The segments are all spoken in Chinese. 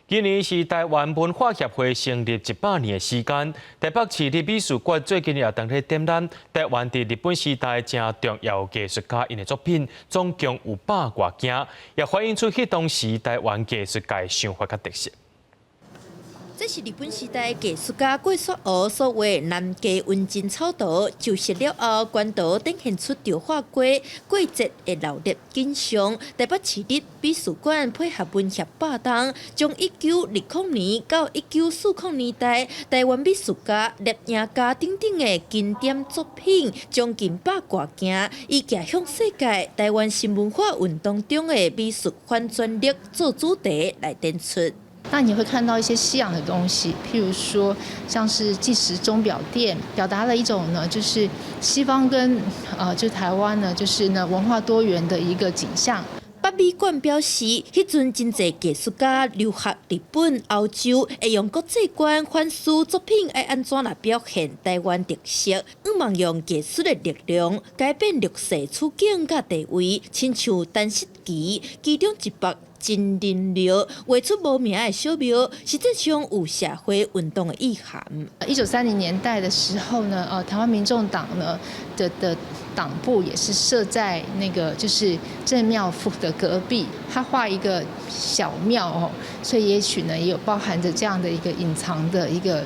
今年是台湾文化协会成立100年的时间。台北市立美术馆最近也同齐展览台湾伫日本时代正重要艺术家因的作品，总共有100多件，也反映出迄当时台湾艺术界想法甲特色。这是日本时代艺术家桂雪娥所画《南街温真草图》，就实了后，原图展现出潮化街季节的热闹景象。台北市立美术馆配合文协活动，将1920年到1940年代台湾美术家、摄影家等等的经典作品，将近100多件，以走向世界台湾新文化运动中的美术反转力做主题来展出。那你会看到一些西洋的东西，譬如说像是计时钟表店，表达了一种呢，就是西方跟就台湾呢，就是呢文化多元的一个景象。北美馆表示，迄阵真侪艺术家留学日本、欧洲，会用国际观反思作品要安怎来表现台湾特色，望用艺术的力量改变历史处境甲地位，亲像单色旗，其中一幅。真人庙画出无名的小庙，实际上有社会运动的意涵。1930年代的时候呢，台湾民众党呢的党部也是设在那个就是正庙府的隔壁，他画一个小庙哦，所以也许呢也有包含着这样的一个隐藏的一个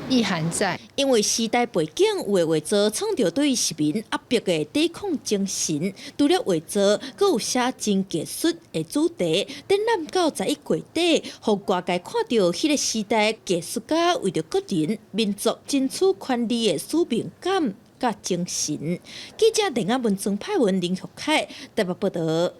意涵在。因为时代背景，有画作创造对市民压迫的抵抗精神。除了画作，阁有写真艺术的主题，展览到11月底，互外界看到迄个时代艺术家为着个人、民族争取权利的使命感甲精神。记者林雅文、曾派文、林玉凯台北报道。